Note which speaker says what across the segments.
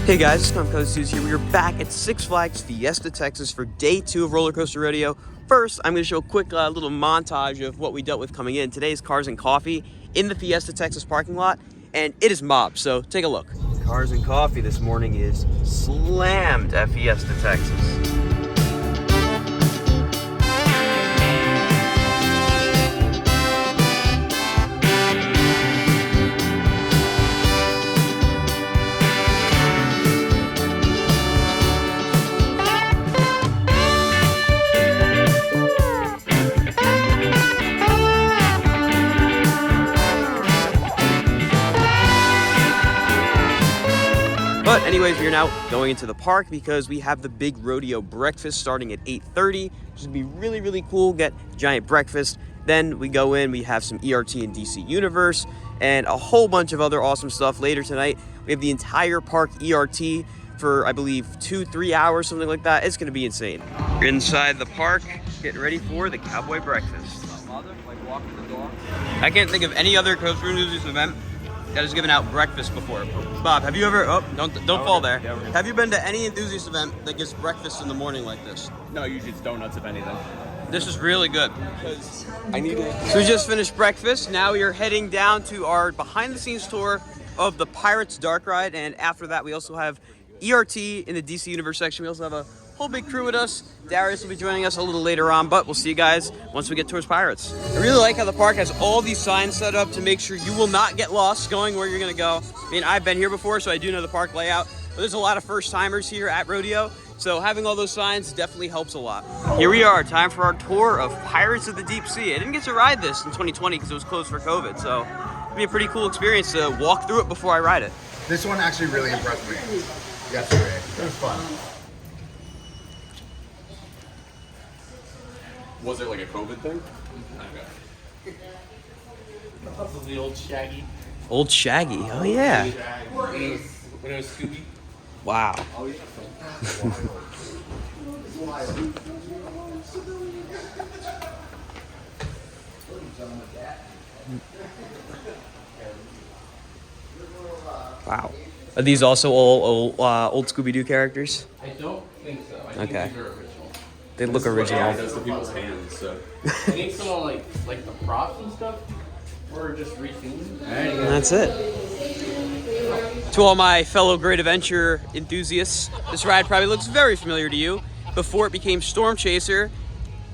Speaker 1: Hey guys, it's Suze here. We are back at Six Flags Fiesta Texas for day 2 of Roller Coaster Rodeo. First, I'm going to show a quick little montage of what we dealt with coming in. Today's Cars and Coffee in the Fiesta Texas parking lot, and it is mobbed, so take a look. Cars and Coffee this morning is slammed at Fiesta Texas. But anyways, we are now going into the park because we have the big rodeo breakfast starting at 8:30, which is gonna be really, really cool. Get giant breakfast. Then we go in, we have some ERT and DC Universe and a whole bunch of other awesome stuff later tonight. We have the entire park ERT for, I believe, 2-3 hours, something like that. It's gonna be insane. We're inside the park, getting ready for the cowboy breakfast. I can't think of any other coaster enthusiast event that has given out breakfast before. Bob, have you ever, don't fall there. Yeah, have you been to any enthusiast event that gives breakfast in the morning like this?
Speaker 2: No, usually it's donuts if anything.
Speaker 1: This is really good. I need it. So we just finished breakfast. Now we are heading down to our behind the scenes tour of the Pirates Dark Ride. And after that, we also have ERT in the DC Universe section. We also have a whole big crew with us. Darius will be joining us a little later on, but we'll see you guys once we get towards Pirates. I really like how the park has all these signs set up to make sure you will not get lost going where you're gonna go. I mean, I've been here before, so I do know the park layout, but there's a lot of first timers here at Rodeo, so having all those signs definitely helps a lot. Here we are, time for our tour of Pirates of the Deep Sea. I didn't get to ride this in 2020 because it was closed for COVID, so it'll be a pretty cool experience to walk through it before I ride it.
Speaker 3: This one actually really impressed me yesterday. It was fun.
Speaker 2: Was it like a COVID thing?
Speaker 4: Okay. The old Shaggy.
Speaker 1: Old Shaggy, oh yeah.
Speaker 4: When it was Scooby.
Speaker 1: Wow.
Speaker 4: Oh, yeah.
Speaker 1: Wow. Are these also all old Scooby-Doo characters?
Speaker 4: I don't think so. I think
Speaker 1: Okay.
Speaker 4: these are original.
Speaker 1: They look original.
Speaker 2: Yeah, that's the people's hands, so.
Speaker 4: I think some of like the props and stuff were just rethemed.
Speaker 1: And that's it. To all my fellow Great Adventure enthusiasts, this ride probably looks very familiar to you. Before it became Storm Chaser,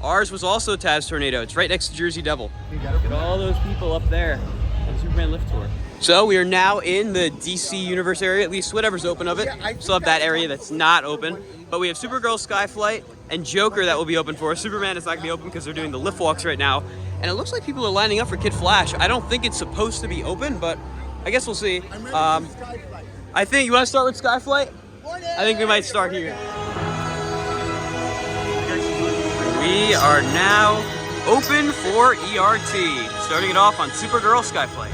Speaker 1: ours was also Taz Tornado. It's right next to Jersey Devil. Look at all those people up there on the Superman Lift Tour. So we are now in the DC Universe area, at least whatever's open of it. Still have that area that's not open. But we have Supergirl Skyflight and Joker that will be open for us. Superman is not gonna be open because they're doing the lift walks right now. And it looks like people are lining up for Kid Flash. I don't think it's supposed to be open, but I guess we'll see. I think, you wanna start with Skyflight? I think we might start here. We are now open for ERT. Starting it off on Supergirl Skyflight.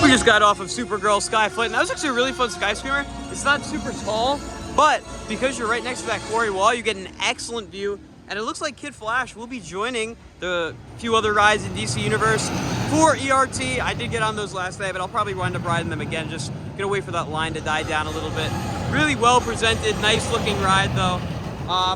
Speaker 1: We just got off of Supergirl Skyflight, and that was actually a really fun skyscraper. It's not super tall, but because you're right next to that Quarry wall, you get an excellent view, and it looks like Kid Flash will be joining the few other rides in DC Universe for ERT. I did get on those last day, but I'll probably wind up riding them again. Just gonna wait for that line to die down a little bit. Really well presented, nice looking ride though.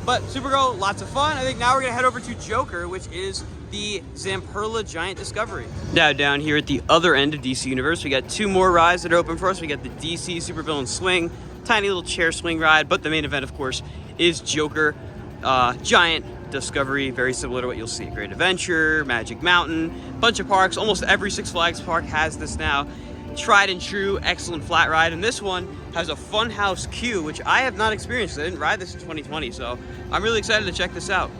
Speaker 1: But Supergirl, lots of fun. I think now we're gonna head over to Joker, which is the Zamperla Giant Discovery. Now down here at the other end of DC Universe, we got 2 more rides that are open for us. We got the DC Supervillain Swing, tiny little chair swing ride, but the main event, of course, is Joker Giant Discovery, very similar to what you'll see at Great Adventure, Magic Mountain, bunch of parks. Almost every Six Flags park has this now. Tried and true, excellent flat ride, and this one has a funhouse queue, which I have not experienced. I didn't ride this in 2020, so I'm really excited to check this out.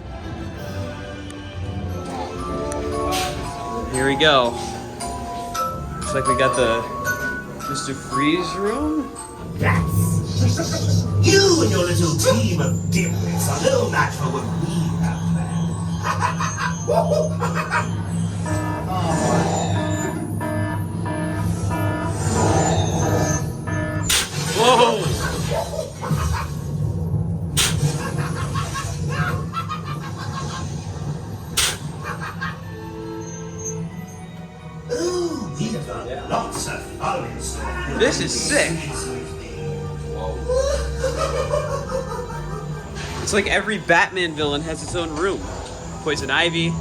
Speaker 1: Here we go. Looks like we got the Mr. Freeze room.
Speaker 5: Yes. You and your little team of dimwits are no match for what we have planned.
Speaker 1: Whoa!
Speaker 5: We have got lots of fun in store.
Speaker 1: This is sick. It's like every Batman villain has its own room. Poison Ivy.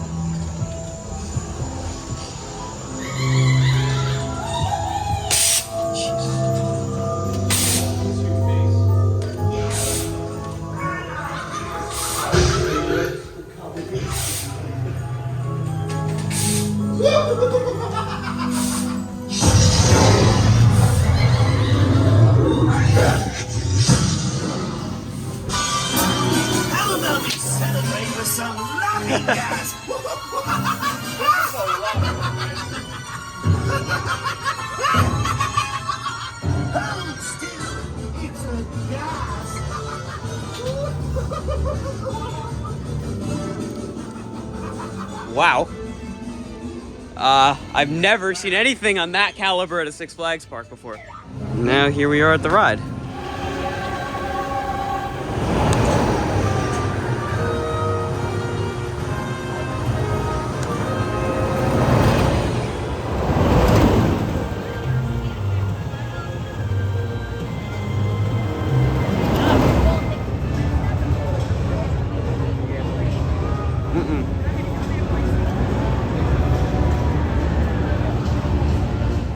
Speaker 5: How about we celebrate with some laughing gas? Hold still, it's a gas.
Speaker 1: Wow. I've never seen anything on that caliber at a Six Flags park before. Now here we are at the ride.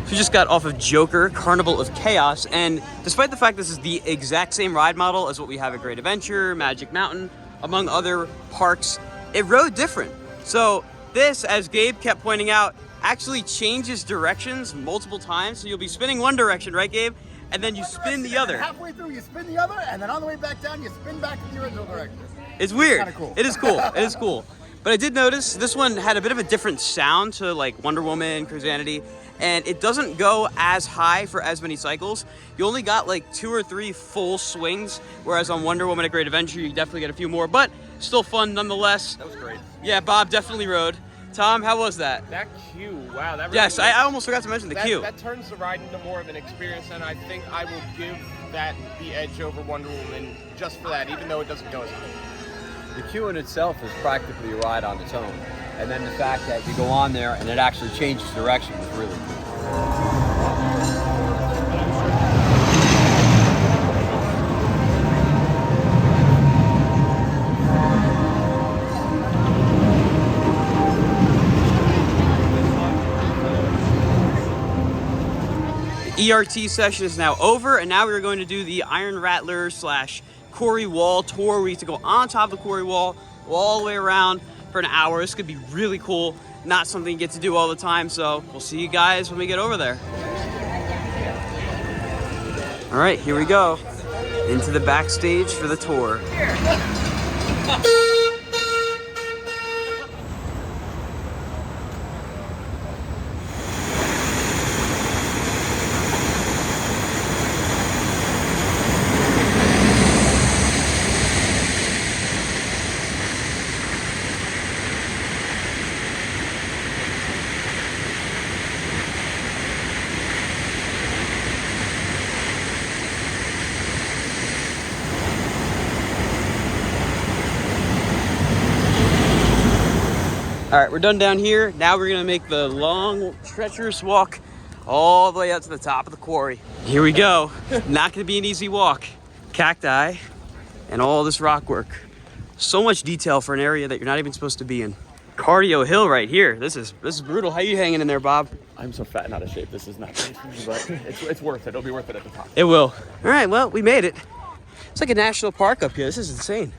Speaker 1: We just got off of Joker, Carnival of Chaos, and despite the fact this is the exact same ride model as what we have at Great Adventure, Magic Mountain, among other parks, it rode different. So this, as Gabe kept pointing out, actually changes directions multiple times. So you'll be spinning one direction, right, Gabe? And then you spin the other.
Speaker 3: Halfway through, you spin the other, and then on the way back down, you spin back in the original direction.
Speaker 1: It's weird.
Speaker 3: Kinda cool.
Speaker 1: It is cool. It is cool. But I did notice this one had a bit of a different sound to like Wonder Woman, Cruisanity, and it doesn't go as high for as many cycles. You only got like 2 or 3 full swings, whereas on Wonder Woman at Great Adventure, you definitely get a few more, but still fun nonetheless.
Speaker 2: That was great.
Speaker 1: Yeah, Bob definitely rode. Tom, how was that?
Speaker 6: That queue, wow. That really
Speaker 1: Yes, I almost forgot to mention the
Speaker 6: that,
Speaker 1: queue.
Speaker 6: That turns the ride into more of an experience, and I think I will give that the edge over Wonder Woman just for that, even though it doesn't go as high.
Speaker 2: The queue in itself is practically a ride on its own. And then the fact that you go on there and it actually changes direction is really cool.
Speaker 1: The ERT session is now over, and now we're going to do the Iron Rattler / Quarry Wall tour. We have to go on top of the Quarry Wall all the way around for an hour. This could be really cool. Not something you get to do all the time, so we'll see you guys when we get over there. All right, here we go. Into the backstage for the tour. All right, we're done down here. Now we're gonna make the long, treacherous walk all the way up to the top of the quarry. Here we go. Not gonna be an easy walk. Cacti and all this rock work. So much detail for an area that you're not even supposed to be in. Cardio hill right here. This is brutal. How you hanging in there, Bob?
Speaker 2: I'm so fat and out of shape. This is not great for me, but it's worth it. It'll be worth it at the top.
Speaker 1: It will. All right, well, we made it. It's like a national park up here. This is insane.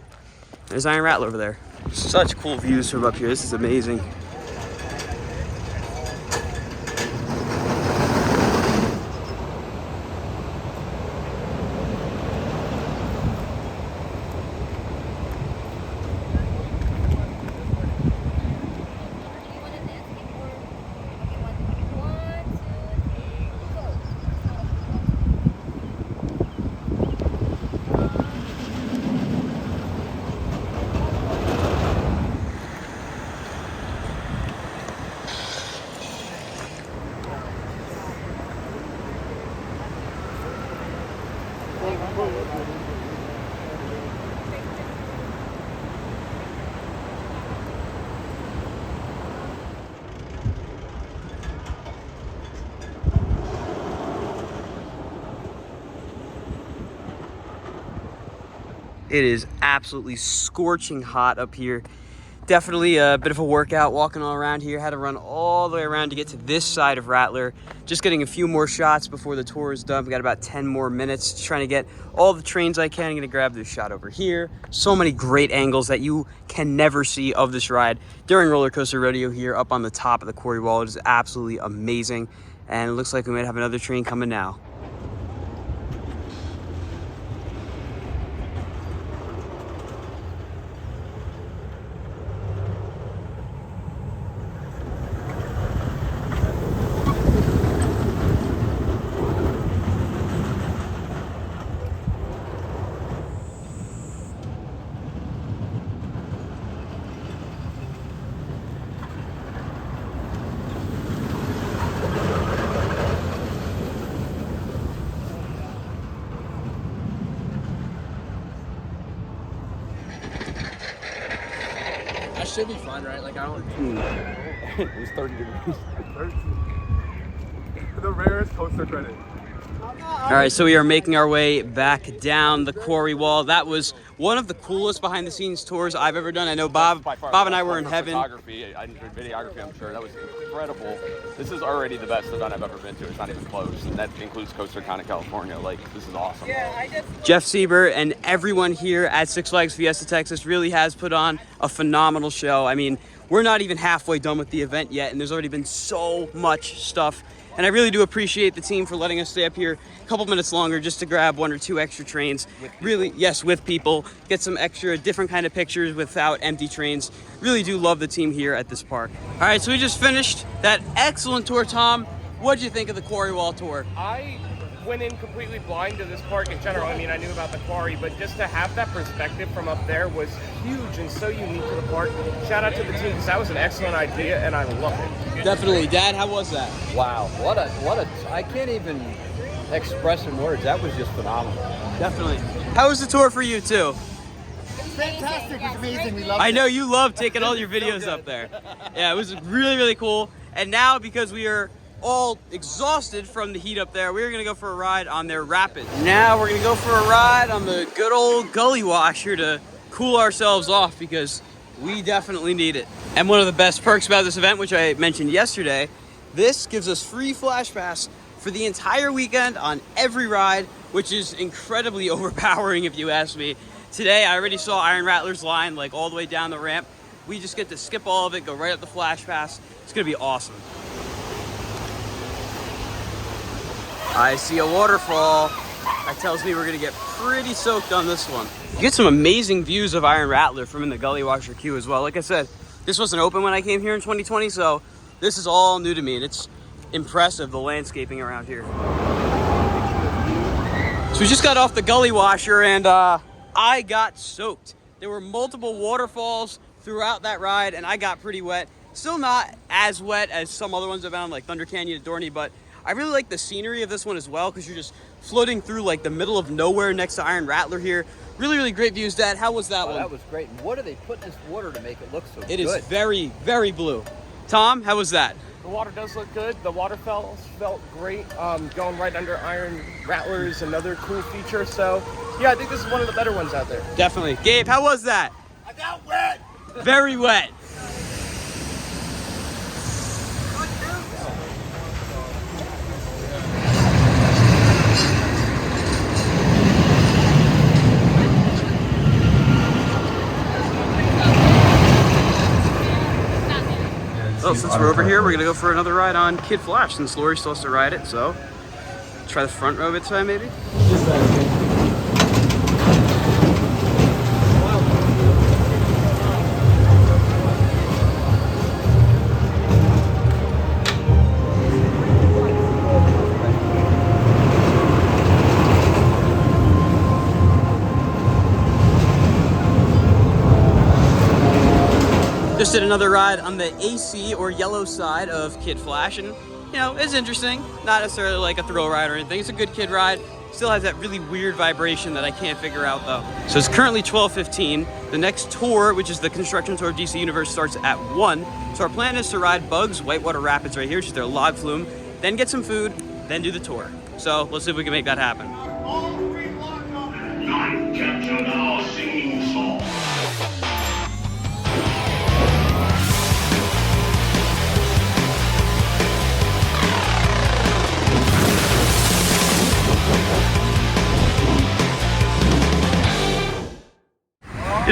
Speaker 1: There's Iron Rattler over there. Such cool views from up here. This is amazing. It is absolutely scorching hot up here. Definitely a bit of a workout walking all around here. Had to run all the way around to get to this side of Rattler. Just getting a few more shots before the tour is done. We got about 10 more minutes. Just trying to get all the trains I can. I'm gonna grab this shot over here. So many great angles that you can never see of this ride during Roller Coaster Rodeo here up on the top of the Quarry wall. It is absolutely amazing. And it looks like we might have another train coming now.
Speaker 4: That should be fun, right? Like, I don't.
Speaker 2: It was 30 degrees.
Speaker 3: 13. The rarest coaster credit.
Speaker 1: All right, so we are making our way back down the Quarry wall. That was one of the coolest behind-the-scenes tours I've ever done. I know Bob and I were in heaven.
Speaker 2: Photography, I enjoyed videography, I'm sure. That was incredible. This is already the best event I've ever been to. It's not even close. And that includes CoasterCon in California. Like, this is awesome.
Speaker 1: Jeff Sieber and everyone here at Six Flags Fiesta Texas really has put on a phenomenal show. I mean, we're not even halfway done with the event yet, and there's already been so much stuff. And I really do appreciate the team for letting us stay up here a couple minutes longer just to grab 1 or 2 extra trains. Really, yes, with people. Get some extra different kind of pictures without empty trains. Really do love the team here at this park. All right, so we just finished that excellent tour. Tom, what'd you think of the Quarry Wall tour?
Speaker 6: I went in completely blind to this park in general. I mean, I knew about the Quarry, but just to have that perspective from up there was huge and so unique to the park. Shout out to the team, because that was an excellent idea, and I love it.
Speaker 1: Definitely. Dad, how was that?
Speaker 2: Wow, what a, I can't even express in words. That was just phenomenal.
Speaker 1: Definitely. How was the tour for you, too?
Speaker 3: Fantastic. It's amazing. We love it.
Speaker 1: I know you love taking all your videos up there. Yeah, it was really, really cool. And now, because we are all exhausted from the heat up there, we're gonna go for a ride on their rapids. Now we're gonna go for a ride on the good old gully wash here to cool ourselves off, because we definitely need it. And one of the best perks about this event, which I mentioned yesterday, this gives us free Flash Pass for the entire weekend on every ride, which is incredibly overpowering if you ask me. Today I already saw Iron Rattler's line like all the way down the ramp. We just get to skip all of it, go right up the Flash Pass. It's gonna be awesome. I see a waterfall. That tells me we're gonna get pretty soaked on this one. You get some amazing views of Iron Rattler from in the Gully Washer queue as well. Like I said, this wasn't open when I came here in 2020, so this is all new to me, and it's impressive, the landscaping around here. So we just got off the Gully Washer, and I got soaked. There were multiple waterfalls throughout that ride, and I got pretty wet. Still not as wet as some other ones I've been on, like Thunder Canyon and Dorney, but I really like the scenery of this one as well, because you're just floating through like the middle of nowhere next to Iron Rattler here. Really, really great views. Dad, how was that one?
Speaker 2: That was great. And what do they put in this water to make it look so good?
Speaker 1: It is very, very blue. Tom, how was that?
Speaker 6: The water does look good. The waterfalls felt great. Going right under Iron Rattler is another cool feature. So, yeah, I think this is one of the better ones out there.
Speaker 1: Definitely. Gabe, how was that?
Speaker 3: I got wet.
Speaker 1: Very wet. Well, since we're over here, we're gonna go for another ride on Kid Flash, since Lori still has to ride it, so try the front row of it today, maybe? Just did another ride on the AC or yellow side of Kid Flash, and you know, it's interesting. Not necessarily like a thrill ride or anything. It's a good kid ride. Still has that really weird vibration that I can't figure out though. So it's currently 12:15. The next tour, which is the construction tour of DC Universe, starts at 1. So our plan is to ride Bugs Whitewater Rapids right here, which is their log flume, then get some food, then do the tour. So let's see if we can make that happen.
Speaker 5: Attention all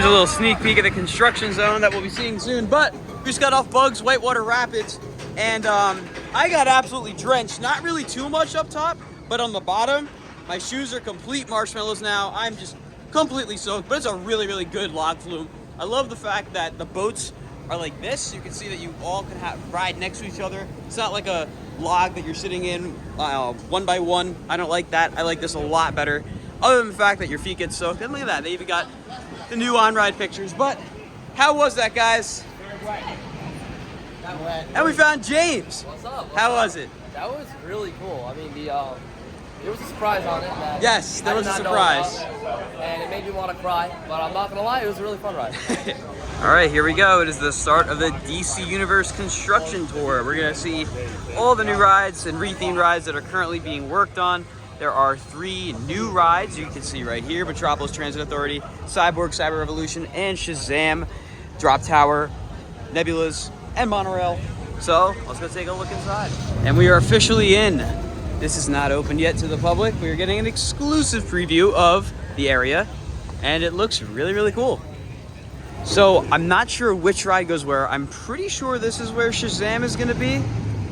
Speaker 1: Here's a little sneak peek of the construction zone that we'll be seeing soon. But we just got off Bugs Whitewater Rapids, and I got absolutely drenched. Not really too much up top, but on the bottom, my shoes are complete marshmallows now. I'm just completely soaked, but it's a really, really good log flume. I love the fact that the boats are like this. You can see that you all can ride next to each other. It's not like a log that you're sitting in one by one. I don't like that. I like this a lot better. Other than the fact that your feet get soaked. And look at that, they even got the new on-ride pictures. But how was that, guys?
Speaker 7: That went.
Speaker 1: And we found James.
Speaker 7: What's up?
Speaker 1: How was it?
Speaker 7: That was really cool. I mean, there was a surprise on it. That
Speaker 1: Yes, there
Speaker 7: I
Speaker 1: was
Speaker 7: did
Speaker 1: a
Speaker 7: not know
Speaker 1: surprise.
Speaker 7: about, and it made me want to cry. But I'm not gonna lie, it was a really fun ride.
Speaker 1: All right, here we go. It is the start of the DC Universe construction tour. We're gonna see all the new rides and rethemed rides that are currently being worked on. There are 3 new rides you can see right here: Metropolis Transit Authority, Cyborg Cyber Revolution, and Shazam, Drop Tower, Nebulas, and Monorail. So let's go take a look inside. And we are officially in. This is not open yet to the public. We are getting an exclusive preview of the area, and it looks really, really cool. So I'm not sure which ride goes where. I'm pretty sure this is where Shazam is gonna be,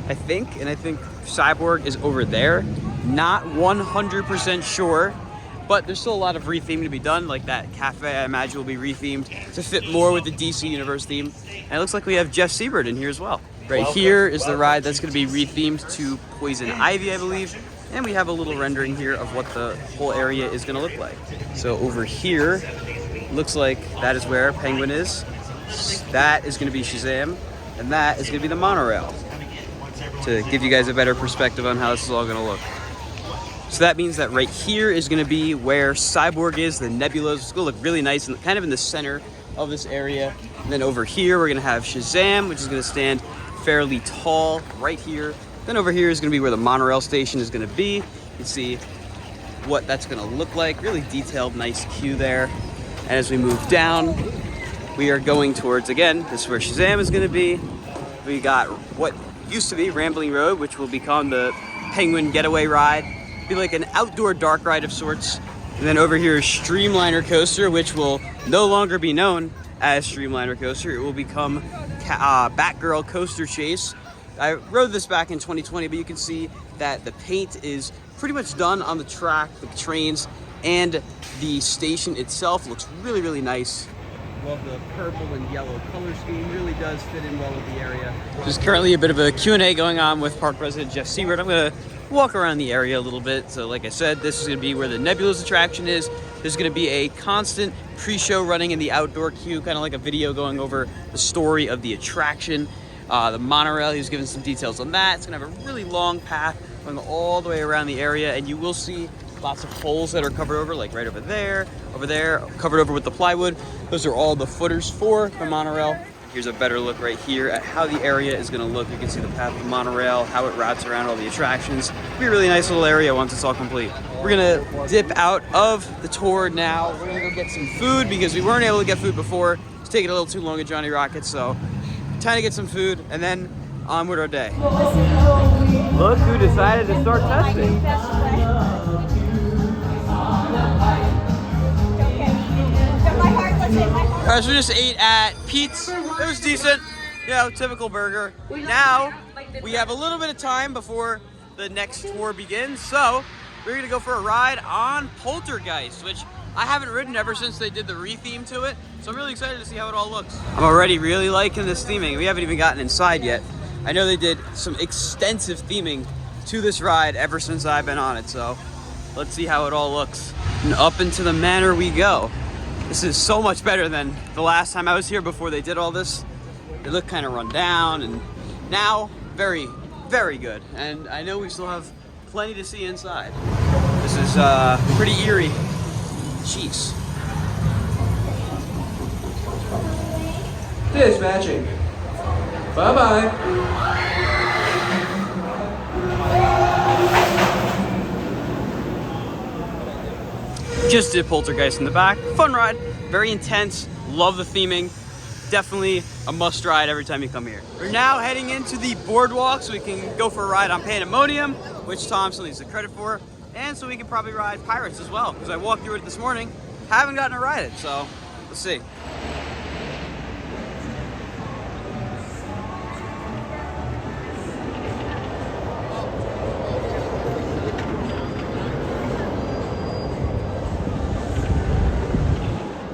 Speaker 1: I think. And I think Cyborg is over there. Not 100% sure, but there's still a lot of retheming to be done. Like that cafe, I imagine, will be rethemed to fit more with the DC Universe theme. And it looks like we have Jeff Siebert in here as well. Right here is the ride that's gonna be rethemed to Poison Ivy, I believe. And we have a little rendering here of what the whole area is gonna look like. So over here, looks like that is where Penguin is. That is gonna be Shazam, and that is gonna be the monorail, to give you guys a better perspective on how this is all gonna look. So that means that right here is gonna be where Cyborg is, the Nebulas. It's gonna look really nice and kind of in the center of this area. And then over here, we're gonna have Shazam, which is gonna stand fairly tall right here. Then over here is gonna be where the monorail station is gonna be. You can see what that's gonna look like. Really detailed, nice queue there. And as we move down, we are going towards, again, this is where Shazam is gonna be. We got what used to be Rambling Road, which will become the Penguin Getaway Ride. Be like an outdoor dark ride of sorts. And then over here is Streamliner Coaster, which will no longer be known as Streamliner Coaster. It will become Batgirl Coaster Chase. I rode this back in 2020, but you can see that the paint is pretty much done on the track, the trains, and the station itself looks really, really nice. Love the purple and yellow color scheme. Really does fit in well with the area. There's currently a bit of a Q&A going on with Park President Jeff Siebert. I'm gonna walk around the area a little bit. So like I said, this is gonna be where the Nebulas attraction is. There's gonna be a constant pre-show running in the outdoor queue, kind of like a video going over the story of the attraction. The monorail, he's given some details on that. It's gonna have a really long path going all the way around the area, and you will see lots of holes that are covered over, like right over there, covered over with the plywood. Those are all the footers for the monorail. Here's a better look right here at how the area is gonna look. You can see the path of the monorail, how it routes around all the attractions. It'll be a really nice little area once it's all complete. We're gonna dip out of the tour now. We're gonna go get some food because we weren't able to get food before. It's taking a little too long at Johnny Rockets, so time to get some food and then onward our day. Look who decided to start testing. Alright, so we just ate at Pete's. It was decent, you know, typical burger. Now, we have a little bit of time before the next tour begins, so we're gonna go for a ride on Poltergeist, which I haven't ridden ever since they did the re-theme to it, so I'm really excited to see how it all looks. I'm already really liking this theming. We haven't even gotten inside yet. I know they did some extensive theming to this ride ever since I've been on it, so let's see how it all looks. And up into the manor we go. This is so much better than the last time I was here before they did all this. It looked kind of run down, and now very, very good. And I know we still have plenty to see inside. This is pretty eerie. Jeez. Dispatching. Bye-bye. Just did Poltergeist in the back. Fun ride, very intense, love the theming. Definitely a must ride every time you come here. We're now heading into the boardwalk so we can go for a ride on Pandemonium, which Tom still needs the credit for. And so we can probably ride Pirates as well, because I walked through it this morning, haven't gotten to ride it, so Let's see.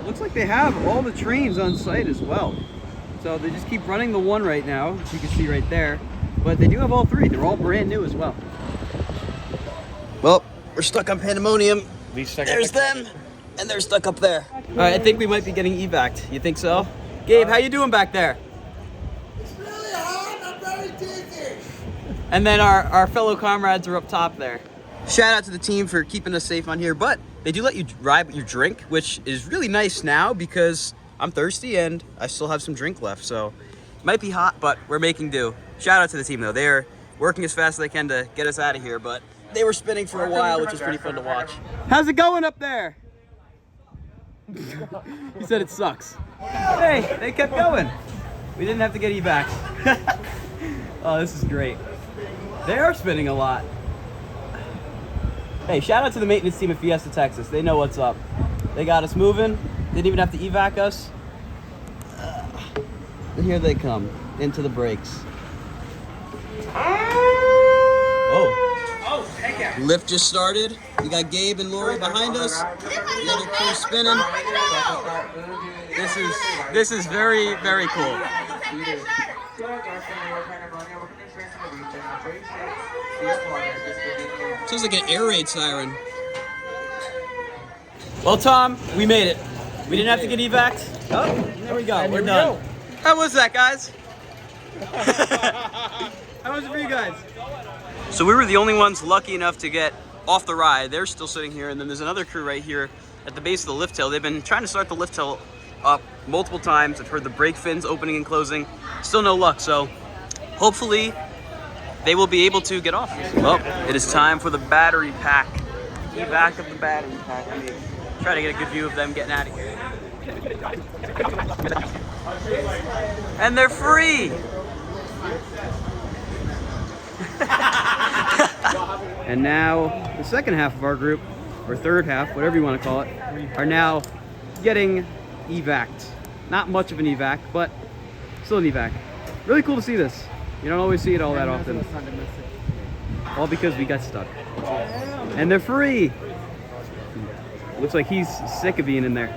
Speaker 1: Looks like they have all the trains on site as well. So they just keep running the one right now, as you can see right there. But they do have all three. They're all brand new as well. Well, we're stuck on Pandemonium. There's them, and they're stuck up there. All right, I think we might be getting evac'd. You think so? Gabe, how you doing back there?
Speaker 5: It's really hot. I'm very dizzy.
Speaker 1: And then our fellow comrades are up top there. Shout out to the team for keeping us safe on here, but they do let you ride your drink, which is really nice now because I'm thirsty and I still have some drink left. So it might be hot, but we're making do. Shout out to the team though. They're working as fast as they can to get us out of here, but they were spinning for a while, which was pretty fun to watch. How's it going up there? He said it sucks. Hey, they kept going. We didn't have to get evac. Oh, this is great. They are spinning a lot. Hey, shout out to the maintenance team at Fiesta Texas. They know what's up. They got us moving. Didn't even have to evac us. And here they come into the brakes. Oh, heck yeah. Lift just started. We got Gabe and Lori behind us. The other crew spinning. This is very, very cool. Sounds like an air raid siren. Well, Tom, we made it. We didn't have to get evac'd. Oh, there we go. We're done. How was that, guys? How was it for you guys? So we were the only ones lucky enough to get off the ride. They're still sitting here, and then there's another crew right here at the base of the lift hill. They've been trying to start the lift hill up multiple times. I've heard the brake fins opening and closing. Still no luck, so hopefully they will be able to get off. Well, it is time for the battery pack. Evac of the battery pack. I mean, try to get a good view of them getting out of here. And they're free! And now the second half of our group, or third half, whatever you want to call it, are now getting evac'd. Not much of an evac, but still an evac. Really cool to see this. You don't always see it all that often. All because we got stuck. And they're free! Looks like he's sick of being in there.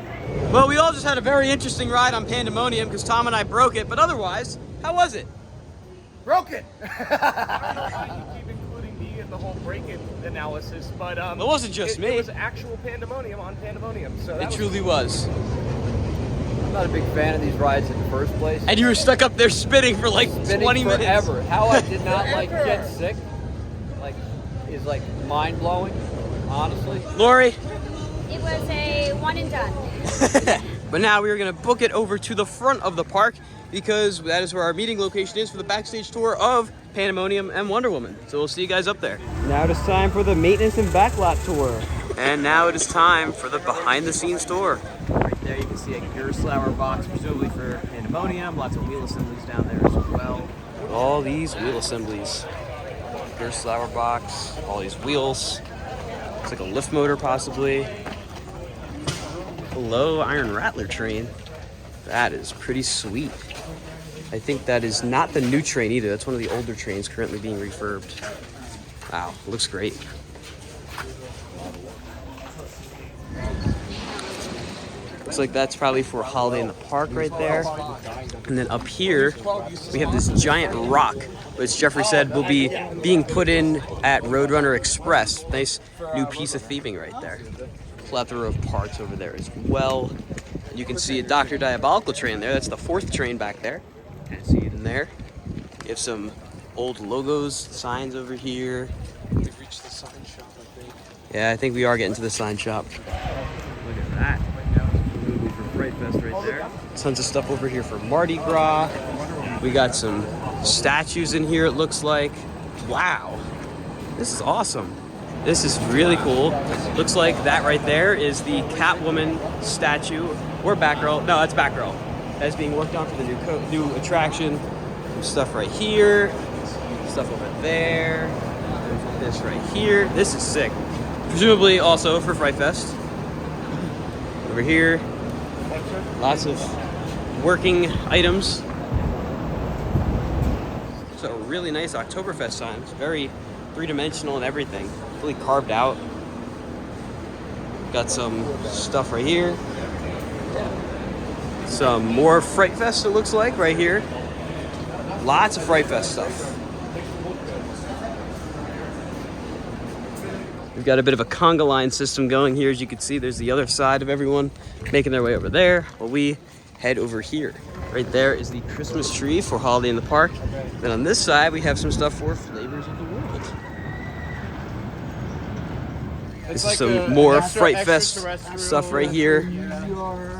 Speaker 1: Well, we all just had a very interesting ride on Pandemonium because Tom and I broke it, but otherwise, how was it?
Speaker 6: Broke it. Keep including me in the whole break-in analysis, but
Speaker 1: it wasn't just me.
Speaker 6: It was actual Pandemonium on Pandemonium, so
Speaker 1: it truly was.
Speaker 7: I'm not a big fan of these rides in the first place.
Speaker 1: And you were stuck up there spinning for like 20 minutes.
Speaker 7: Forever. How I did not get sick, is mind blowing. Honestly,
Speaker 1: Lori.
Speaker 8: It was a one and done.
Speaker 1: But now we are going to book it over to the front of the park because that is where our meeting location is for the backstage tour of Pandemonium and Wonder Woman. So we'll see you guys up there. Now it is time for the maintenance and backlot tour. And now it is time for the behind the scenes tour. Right there you can see a Gerstlauer box, presumably for Pandemonium. Lots of wheel assemblies down there as well. All these wheel assemblies. Gerstlauer box, all these wheels. Looks like a lift motor possibly. Hello, Iron Rattler train. That is pretty sweet. I think that is not the new train either. That's one of the older trains currently being refurbed. Wow, looks great. Looks like that's probably for Holiday in the Park right there. And then up here, we have this giant rock, which Jeffrey said will be being put in at Roadrunner Express. Nice new piece of theming right there. Plethora of parts over there as well. You can see a Dr. Diabolical train there. That's the fourth train back there. Can't see it in there. You have some old logos, signs over here.
Speaker 6: We've reached the sign shop, I think.
Speaker 1: Yeah, I think we are getting to the sign shop. Look at that. For Fright Fest right there. Tons of stuff over here for Mardi Gras. We got some statues in here, it looks like. Wow. This is awesome. This is really cool. Looks like that right there is the Catwoman statue, or Batgirl. No, that's Batgirl. That's being worked on for the new attraction. Some stuff right here, stuff over there, this right here. This is sick. Presumably also for Fright Fest. Over here, Lots of working items. It's a really nice Oktoberfest sign. It's very three-dimensional and everything. Really carved out. Got some stuff right here. Some more Fright Fest, it looks like, right here. Lots of Fright Fest stuff. We've got a bit of a conga line system going here. As you can see, there's the other side of everyone making their way over there, while we head over here. Right there is the Christmas tree for Holiday in the Park. Then on this side, we have some stuff for Flavors of the World. This is some more Fright Fest stuff right here.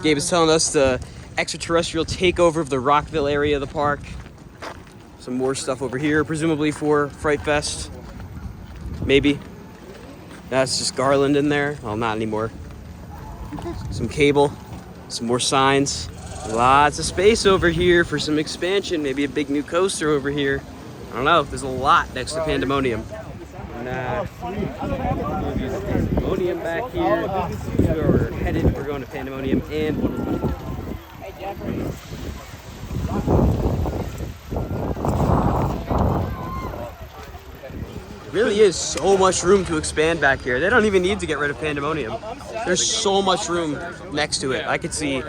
Speaker 1: Gabe is telling us the extraterrestrial takeover of the Rockville area of the park. Some more stuff over here, presumably for Fright Fest. Maybe. That's just garland in there. Well, not anymore. Some cable, some more signs. Lots of space over here for some expansion. Maybe a big new coaster over here. I don't know. There's a lot next to Pandemonium. Pandemonium back here. We're headed. We're going to Pandemonium and Wonderland. Really is so much room to expand back here. They don't even need to get rid of Pandemonium. There's so much room next to it. I could see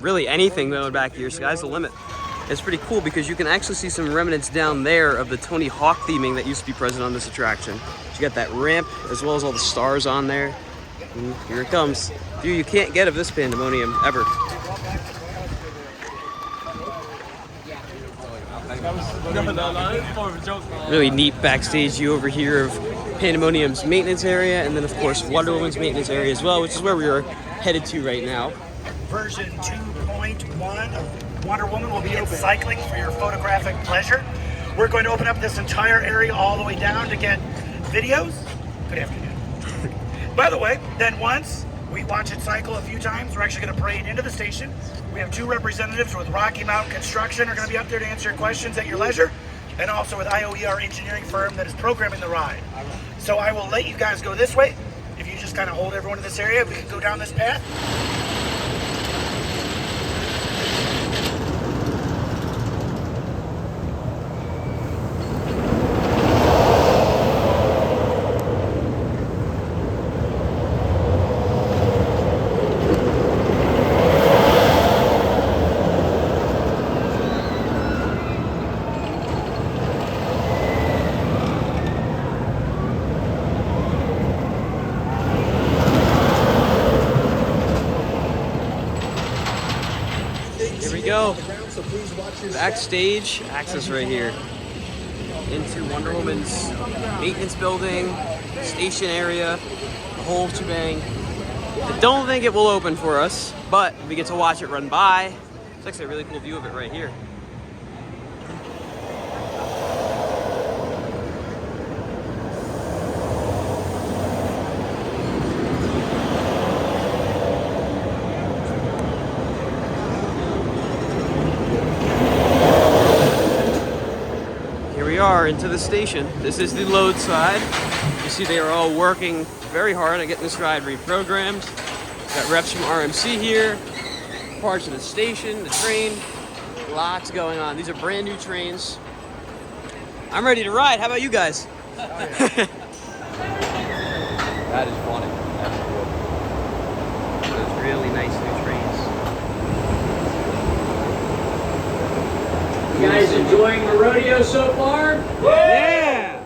Speaker 1: really anything going back here. Sky's the limit. It's pretty cool because you can actually see some remnants down there of the Tony Hawk theming that used to be present on this attraction. You got that ramp as well as all the stars on there. And here it comes. View you can't get of this Pandemonium ever. Really neat backstage view over here of Pandemonium's maintenance area, and then of course Wonder Woman's maintenance area as well, which is where we are headed to right now.
Speaker 9: Version 2.1 of Wonder Woman will be in cycling for your photographic pleasure. We're going to open up this entire area all the way down to get videos. Good afternoon. By the way, then once we watch it cycle a few times, we're actually going to parade into the station. We have two representatives with Rocky Mountain Construction are going to be up there to answer your questions at your leisure, and also with IOER engineering firm that is programming the ride. So I will let you guys go this way. If you just kind of hold everyone in this area, we can go down this path.
Speaker 1: Backstage access right here into Wonder Woman's maintenance building, station area, the whole shebang. I don't think it will open for us, but we get to watch it run by. It's actually a really cool view of it right here. Are into the station. This is the load side. You see they are all working very hard on getting this ride reprogrammed. Got reps from RMC here, parts of the station, the train, lots going on. These are brand new trains. I'm ready to ride. How about you guys?
Speaker 7: That is funny. That's cool.
Speaker 1: Those really nice new trains.
Speaker 10: You guys enjoying the rodeo so far?
Speaker 1: Yeah!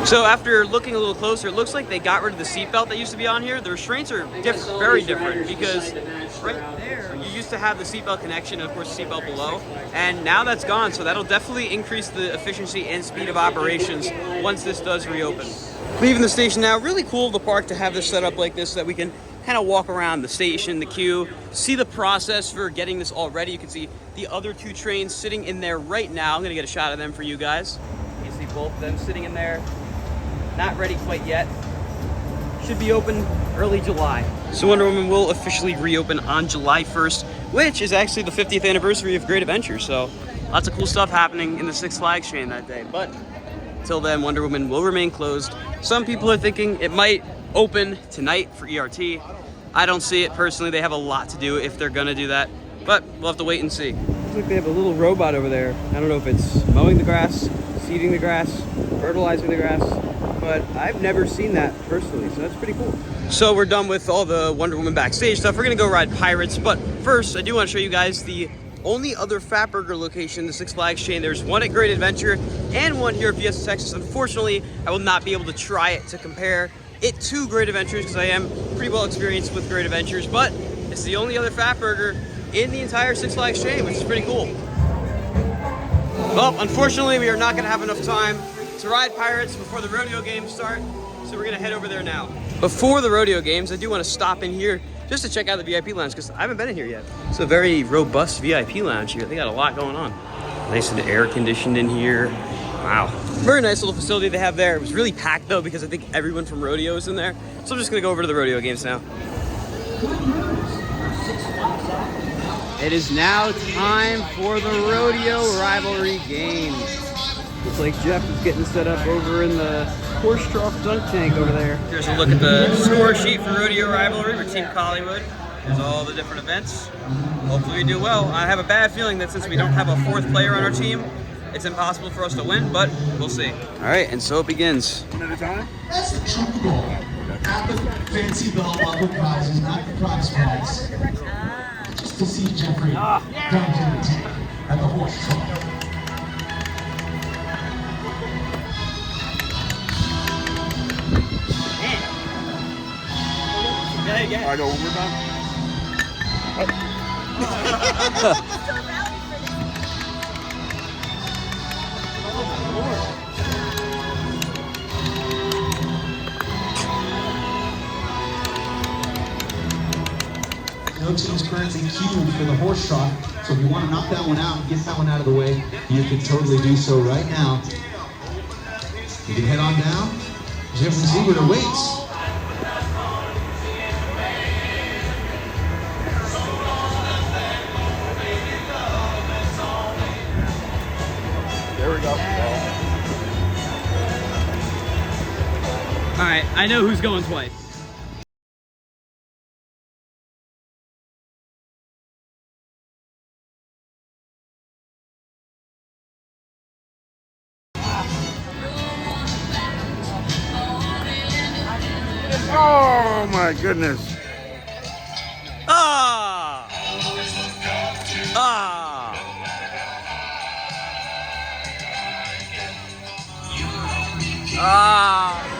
Speaker 1: So after looking a little closer, it looks like they got rid of the seatbelt that used to be on here. The restraints are very different because right there, you used to have the seatbelt connection and of course the seatbelt below. And now that's gone, so that'll definitely increase the efficiency and speed of operations once this does reopen. Leaving the station now, really cool of the park to have this set up like this so that we can kind of walk around the station, the queue, see the process for getting this all ready. You can see the other two trains sitting in there right now. I'm gonna get a shot of them for you guys. You see both of them sitting in there. Not ready quite yet. Should be open early July. So Wonder Woman will officially reopen on July 1st, which is actually the 50th anniversary of Great Adventure. So lots of cool stuff happening in the Six Flags chain that day. But until then, Wonder Woman will remain closed. Some people are thinking it might open tonight for ERT. I don't see it personally. They have a lot to do if they're gonna do that, but we'll have to wait and see. Looks like they have a little robot over there. I don't know if it's mowing the grass, seeding the grass, fertilizing the grass, but I've never seen that personally, so that's pretty cool. So we're done with all the Wonder Woman backstage stuff. We're gonna go ride Pirates, but first I do want to show you guys the only other Fat Burger location in the Six Flags chain. There's one at Great Adventure and one here at Fiesta Texas. Unfortunately, I will not be able to try it to compare it to Great Adventures because I am pretty well experienced with Great Adventures, but it's the only other Fat Burger in the entire Six Flags chain, which is pretty cool. Well, unfortunately, we are not gonna have enough time to ride Pirates before the rodeo games start, so we're gonna head over there now. Before the rodeo games, I do want to stop in here just to check out the VIP lounge because I haven't been in here yet. It's a very robust VIP lounge here. They got a lot going on. Nice and air conditioned in here. Wow. Very nice little facility they have there. It was really packed though because I think everyone from rodeo is in there. So I'm just gonna go over to the rodeo games now. It is now time for the rodeo rivalry games. Looks like Jeff is getting set up over in the horse trough dunk tank over there. Here's a look at the score sheet for rodeo rivalry for Team Hollywood. Here's all the different events. Hopefully we do well. I have a bad feeling that since we don't have a fourth player on our team, it's impossible for us to win, but we'll see. All right, and so it begins.
Speaker 9: One at a time?
Speaker 5: That's the Super Bowl. Not the fancy bell buckle prizes, not the prize bags. Just to see Jeffrey down to the tank at the horse trough.
Speaker 9: I go one more time.
Speaker 11: No team's currently queued for the horse trough, so if you want to knock that one out and get that one out of the way, you can totally do so right now. You can head on down. Jeffrey Siebert awaits.
Speaker 9: There we go.
Speaker 1: All right, I know who's going twice.
Speaker 9: Oh my goodness.
Speaker 1: Ah! Ah! Ah!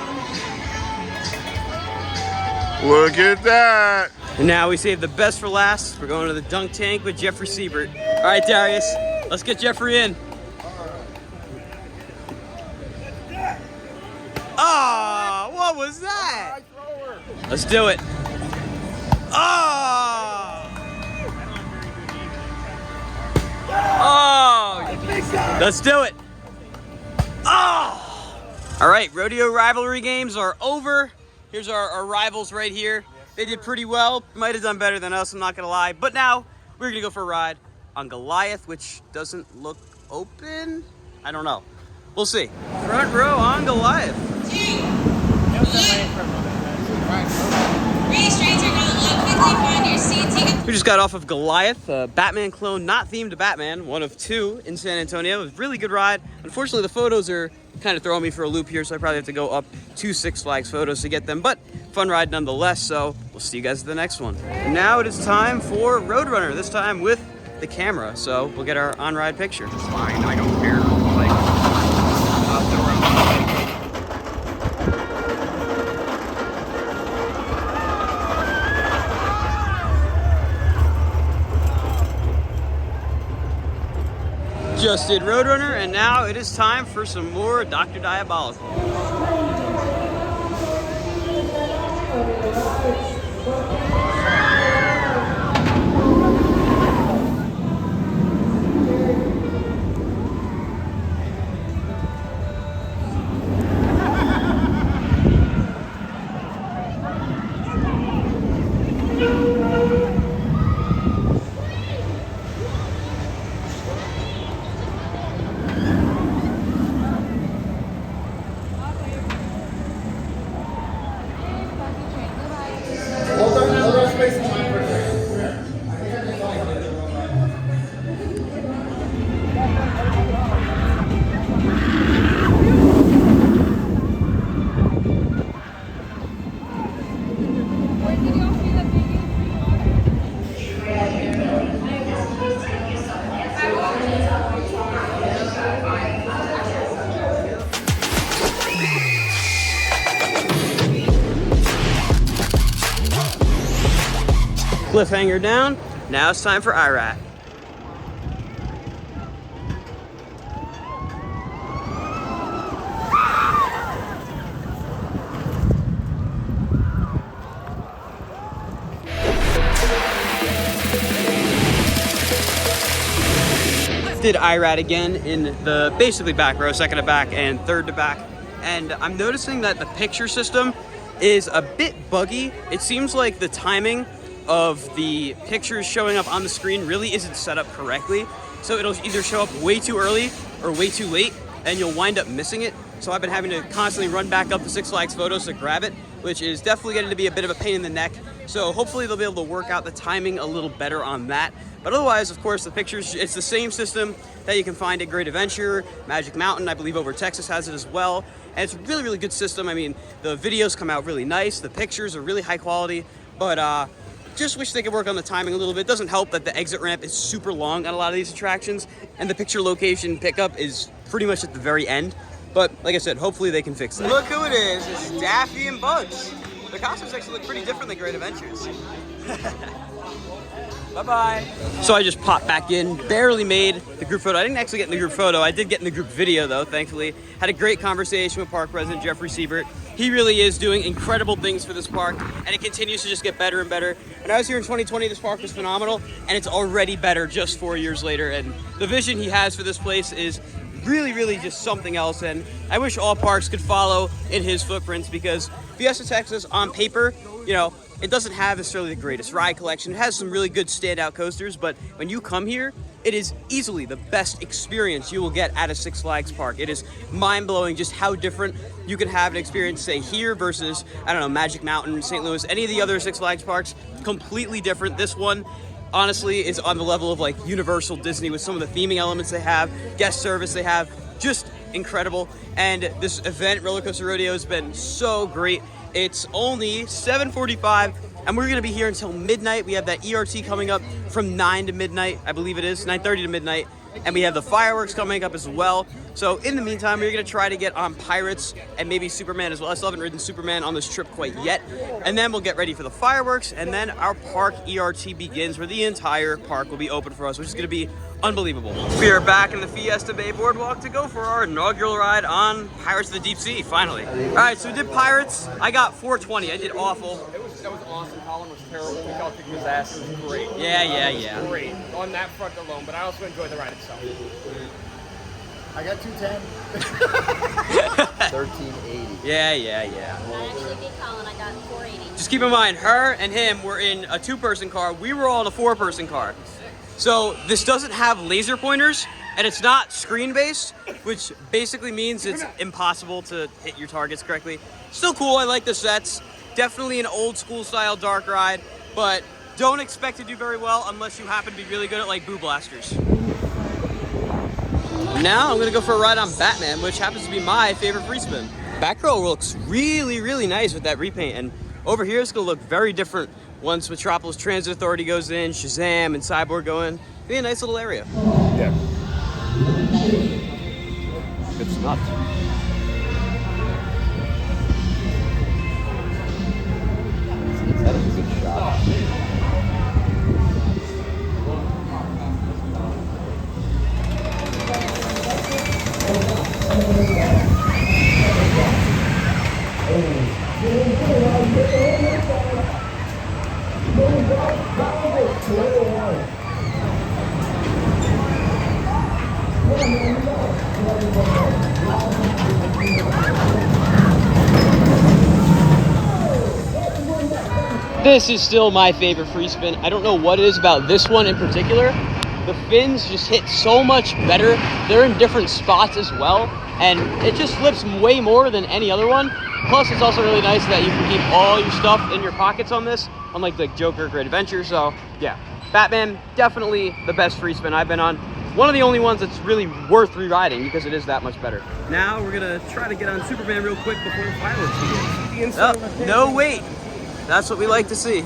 Speaker 9: Look at that.
Speaker 1: And now we saved the best for last. We're going to the dunk tank with Jeffrey Siebert. All right, Darius, let's get Jeffrey in. Ah! What was that? Let's do it. Ah! Oh! Let's do it. Oh! All right, rodeo rivalry games are over. Here's our rivals right here. They did pretty well. Might have done better than us, I'm not gonna lie. But now we're gonna go for a ride on Goliath, which doesn't look open. I don't know. We'll see. Front row on Goliath.
Speaker 8: Three straights are gonna look quickly, find your seats.
Speaker 1: We just got off of Goliath, a Batman clone not themed to Batman, one of two in San Antonio. It was a really good ride. Unfortunately, the photos are kind of throwing me for a loop here, so I probably have to go up to Six Flags Photos to get them, but fun ride nonetheless, so we'll see you guys at the next one. And now it is time for Roadrunner, this time with the camera, so we'll get our on-ride picture.
Speaker 2: It's fine, I don't care. Like, out the road.
Speaker 1: Just did Roadrunner, and now it is time for some more Dr. Diabolical. cliffhanger down. Now it's time for IRAT. Did IRAT again in the basically back row, second to back and third to back. And I'm noticing that the picture system is a bit buggy. It seems like the timing of the pictures showing up on the screen really isn't set up correctly. So it'll either show up way too early or way too late, and you'll wind up missing it. So I've been having to constantly run back up to Six Flags Photos to grab it, which is definitely getting to be a bit of a pain in the neck. So hopefully they'll be able to work out the timing a little better on that. But otherwise, of course, the pictures, it's the same system that you can find at Great Adventure, Magic Mountain, I believe over Texas has it as well. And it's a really, really good system. I mean, the videos come out really nice. The pictures are really high quality, but just wish they could work on the timing a little bit. It doesn't help that the exit ramp is super long on a lot of these attractions, and the picture location pickup is pretty much at the very end. But like I said, hopefully they can fix that. Look who it is. It's Daffy and Bugs. The costumes actually look pretty different than Great Adventures. Bye-bye. So I just popped back in, barely made the group photo. I didn't actually get in the group photo. I did get in the group video though, thankfully. Had a great conversation with Park President Jeffrey Siebert. He really is doing incredible things for this park, and it continues to just get better and better. When I was here in 2020, this park was phenomenal, and it's already better just 4 years later. And the vision he has for this place is really, really just something else. And I wish all parks could follow in his footprints, because Fiesta Texas on paper, you know, it doesn't have necessarily the greatest ride collection. It has some really good standout coasters, but when you come here, it is easily the best experience you will get at a Six Flags park. It is mind-blowing just how different you can have an experience, say, here versus, I don't know, Magic Mountain, St. Louis, any of the other Six Flags parks. Completely different. This one, honestly, is on the level of like Universal Disney with some of the theming elements they have, guest service they have, just incredible. And this event, Roller Coaster Rodeo, has been so great. It's only 7:45, and we're gonna be here until midnight. We have that ERT coming up from 9 to midnight, I believe it is, 9:30 to midnight. And we have the fireworks coming up as well. So in the meantime, we're gonna try to get on Pirates and maybe Superman as well. I still haven't ridden Superman on this trip quite yet. And then we'll get ready for the fireworks, and then our park ERT begins, where the entire park will be open for us, which is gonna be unbelievable. We are back in the Fiesta Bay Boardwalk to go for our inaugural ride on Pirates of the Deep Sea, finally. All right, so we did Pirates. I got 420, I did awful.
Speaker 6: That was awesome. Colin was terrible. We all kicked his ass. It was great.
Speaker 1: Yeah.
Speaker 6: Great on that front alone, but I also enjoyed the ride itself.
Speaker 3: I got 210. 1380.
Speaker 1: Yeah.
Speaker 8: I actually beat Colin. I got 480.
Speaker 1: Just keep in mind, her and him were in a 2-person car. We were all in a 4-person car. So this doesn't have laser pointers, and it's not screen-based, which basically means it's impossible to hit your targets correctly. Still cool, I like the sets. Definitely an old school style dark ride, but don't expect to do very well unless you happen to be really good at like Boo Blasters. Now I'm gonna go for a ride on Batman, which happens to be my favorite free spin. Back row looks really, really nice with that repaint, and over here it's gonna look very different once Metropolis Transit Authority goes in, Shazam and Cyborg go in. Be a nice little area.
Speaker 2: Yeah. It's nuts. That is a good shot.
Speaker 1: This is still my favorite free spin. I don't know what it is about this one in particular. The fins just hit so much better. They're in different spots as well, and it just flips way more than any other one. Plus, it's also really nice that you can keep all your stuff in your pockets on this, unlike the Joker Great Adventure. So yeah, Batman, definitely the best free spin I've been on. One of the only ones that's really worth re-riding because it is that much better. Now we're gonna try to get on Superman real quick before the fireworks begin. Oh, no wait. That's what we like to see.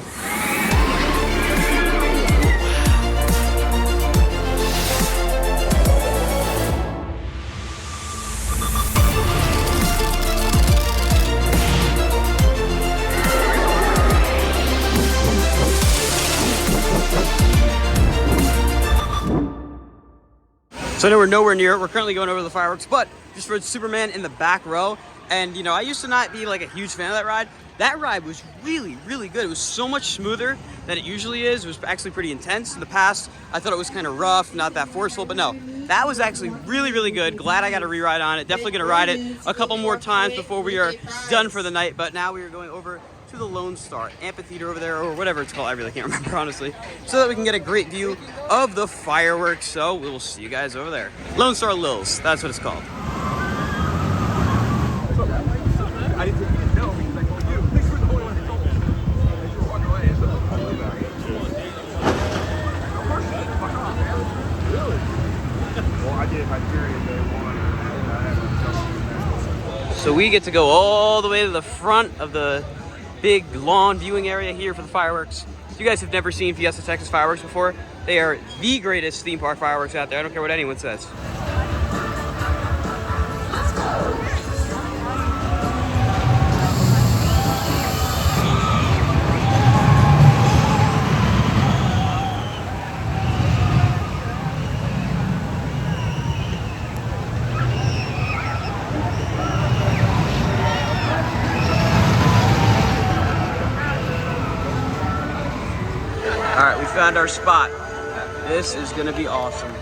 Speaker 1: So I know we're nowhere near it. We're currently going over the fireworks, but just rode Superman in the back row. And you know, I used to not be like a huge fan of that ride. That ride was really, really good. It was so much smoother than it usually is. It was actually pretty intense. In the past, I thought it was kind of rough, not that forceful, but no, that was actually really, really good. Glad I got a re-ride on it. Definitely gonna ride it a couple more times before we are done for the night. But now we are going over to the Lone Star Amphitheater over there, or whatever it's called. I really can't remember, honestly. So that we can get a great view of the fireworks. So we will see you guys over there. Lone Star Lils, that's what it's called.
Speaker 2: I didn't think you didn't know because I told you. Thanks for the only one who told me. As you were walking away, so really? Well, I did my period day one.
Speaker 1: So we get to go all the way to the front of the big lawn viewing area here for the fireworks. If you guys have never seen Fiesta Texas fireworks before, they are the greatest theme park fireworks out there. I don't care what anyone says. Found our spot. This is gonna be awesome.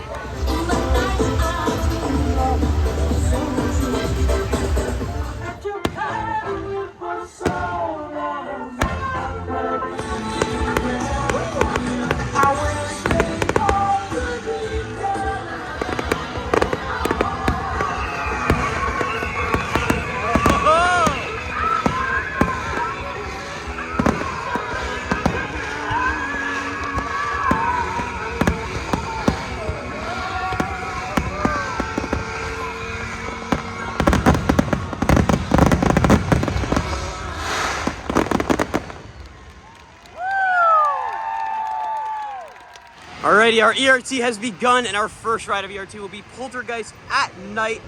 Speaker 1: Alrighty, our ERT has begun, and our first ride of ERT will be Poltergeist at night.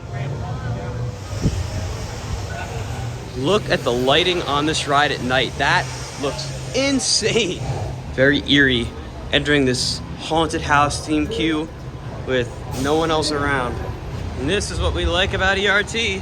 Speaker 1: Look at the lighting on this ride at night. That looks insane. Very eerie, entering this haunted house theme queue with no one else around. And this is what we like about ERT.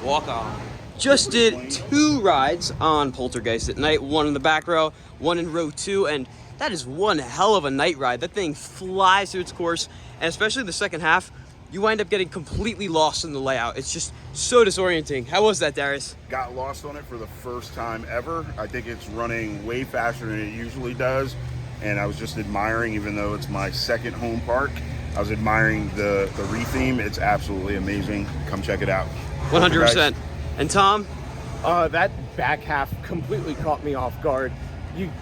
Speaker 1: Walk on. Just did 2 rides on Poltergeist at night, one in the back row, one in row 2, and that is one hell of a night ride. That thing flies through its course, and especially the second half, you wind up getting completely lost in the layout. It's just so disorienting. How was that, Darius?
Speaker 3: Got lost on it for the first time ever. I think it's running way faster than it usually does, and I was just admiring, even though it's my second home park, I was admiring the re-theme. It's absolutely amazing. Come check it out.
Speaker 1: 100%. And Tom?
Speaker 6: That back half completely caught me off guard.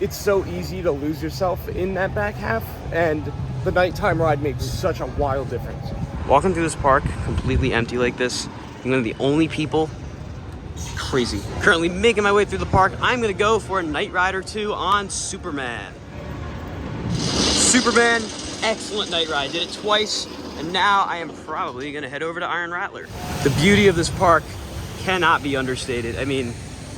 Speaker 6: It's so easy to lose yourself in that back half, and the nighttime ride makes such a wild difference.
Speaker 1: Walking through this park completely empty like this, I'm one of the only people. Crazy. Currently making my way through the park. I'm gonna go for a night ride or 2 on Superman. Superman, excellent night ride. Did it twice, and now I am probably gonna head over to Iron Rattler. The beauty of this park cannot be understated. I mean,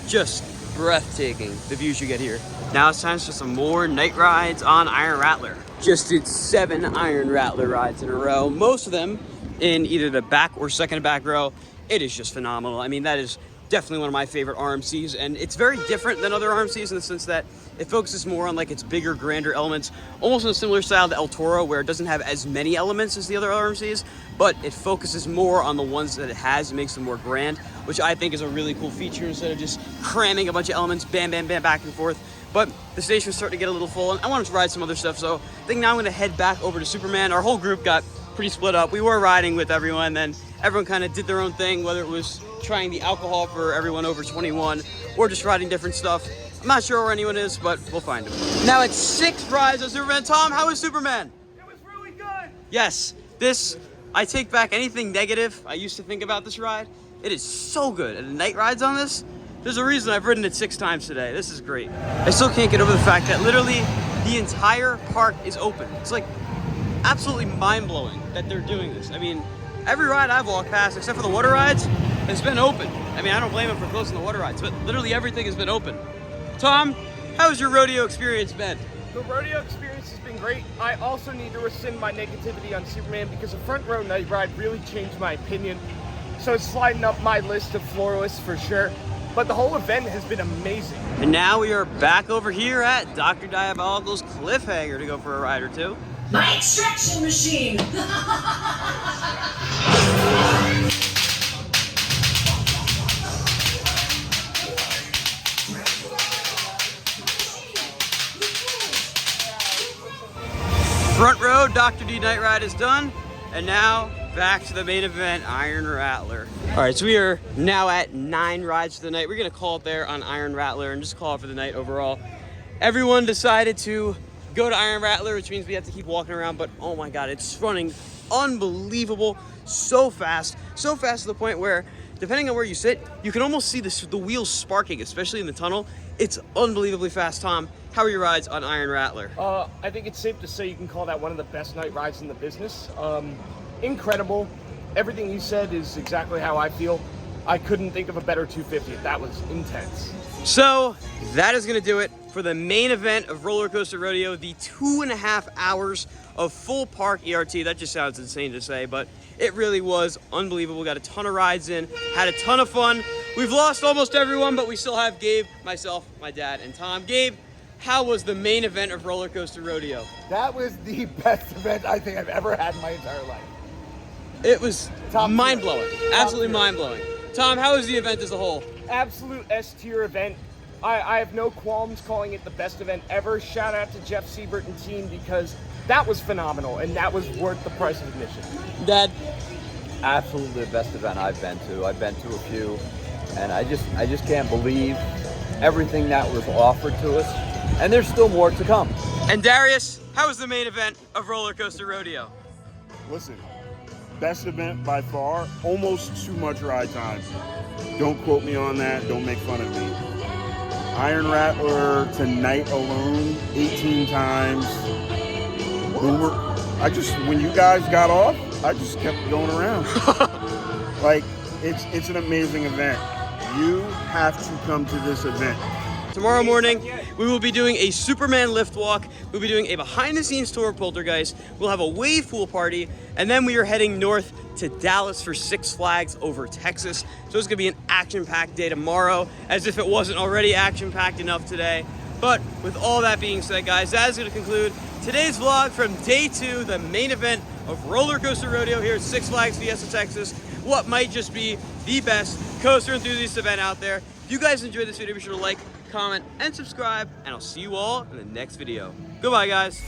Speaker 1: just breathtaking, the views you get here. Now it's time for some more night rides on Iron Rattler. Just did 7 Iron Rattler rides in a row, most of them in either the back or second back row. It is just phenomenal. I mean, that is definitely one of my favorite RMCs, and it's very different than other RMCs in the sense that it focuses more on like its bigger, grander elements, almost in a similar style to El Toro, where it doesn't have as many elements as the other RMCs, but it focuses more on the ones that it has and makes them more grand, which I think is a really cool feature instead of just cramming a bunch of elements, bam, bam, bam, back and forth. But the station's starting to get a little full, and I wanted to ride some other stuff, so I think now I'm gonna head back over to Superman. Our whole group got pretty split up. We were riding with everyone, then everyone kind of did their own thing, whether it was trying the alcohol for everyone over 21 or just riding different stuff. I'm not sure where anyone is, but we'll find him. Now it's 6 rides on Superman. Tom, how was Superman?
Speaker 6: It was really good.
Speaker 1: Yes, I take back anything negative I used to think about this ride. It is so good. And the night rides on this, there's a reason I've ridden it 6 times today. This is great. I still can't get over the fact that literally the entire park is open. It's like absolutely mind-blowing that they're doing this. I mean, every ride I've walked past, except for the water rides, has been open. I mean, I don't blame them for closing the water rides, but literally everything has been open. Tom, how's your rodeo experience been?
Speaker 6: The rodeo experience has been been great. I also need to rescind my negativity on Superman because the front row night ride really changed my opinion. So it's sliding up my list of floorlists for sure. But the whole event has been amazing.
Speaker 1: And now we are back over here at Dr. Diabolical's Cliffhanger to go for a ride or two.
Speaker 12: My extraction machine!
Speaker 1: Front row, Dr. D night ride is done. And now back to the main event, Iron Rattler. All right, so we are now at 9 rides for the night. We're gonna call it there on Iron Rattler and just call it for the night overall. Everyone decided to go to Iron Rattler, which means we have to keep walking around, but oh my God, it's running unbelievable, so fast to the point where, depending on where you sit, you can almost see the wheels sparking, especially in the tunnel. It's unbelievably fast. Tom, how are your rides on Iron Rattler?
Speaker 6: I think it's safe to say you can call that one of the best night rides in the business. Incredible. Everything you said is exactly how I feel. I couldn't think of a better 250. That was intense.
Speaker 1: So that is gonna do it for the main event of Roller Coaster Rodeo, the 2.5 hours of full park ERT. That just sounds insane to say, but it really was unbelievable. Got a ton of rides in, had a ton of fun. We've lost almost everyone, but we still have Gabe, myself, my dad, and Tom. Gabe, how was the main event of Roller Coaster Rodeo?
Speaker 13: That was the best event I think I've ever had in my entire life.
Speaker 1: It was mind-blowing, absolutely mind-blowing. Tom, how was the event as a whole?
Speaker 6: Absolute S-tier event. I have no qualms calling it the best event ever. Shout out to Jeff Siebert and team because that was phenomenal and that was worth the price of admission.
Speaker 1: Dad?
Speaker 7: Absolutely the best event I've been to. I've been to a few, and I just can't believe everything that was offered to us, and there's still more to come.
Speaker 1: And Darius, how was the main event of Roller Coaster Rodeo?
Speaker 3: Listen, best event by far, almost too much ride time. Don't quote me on that, don't make fun of me. Iron Rattler tonight alone, 18 times. When you guys got off, I just kept going around. Like, it's an amazing event. You have to come to this event.
Speaker 1: Tomorrow morning, we will be doing a Superman lift walk. We'll be doing a behind-the-scenes tour of Poltergeist. We'll have a wave pool party, and then we are heading north to Dallas for Six Flags over Texas. So it's gonna be an action-packed day tomorrow, as if it wasn't already action-packed enough today. But with all that being said, guys, that is gonna conclude today's vlog from day 2, the main event of Roller Coaster Rodeo here at Six Flags Fiesta Texas. What might just be the best coaster enthusiast event out there. If you guys enjoyed this video, be sure to like, comment, and subscribe, and I'll see you all in the next video. Goodbye, guys.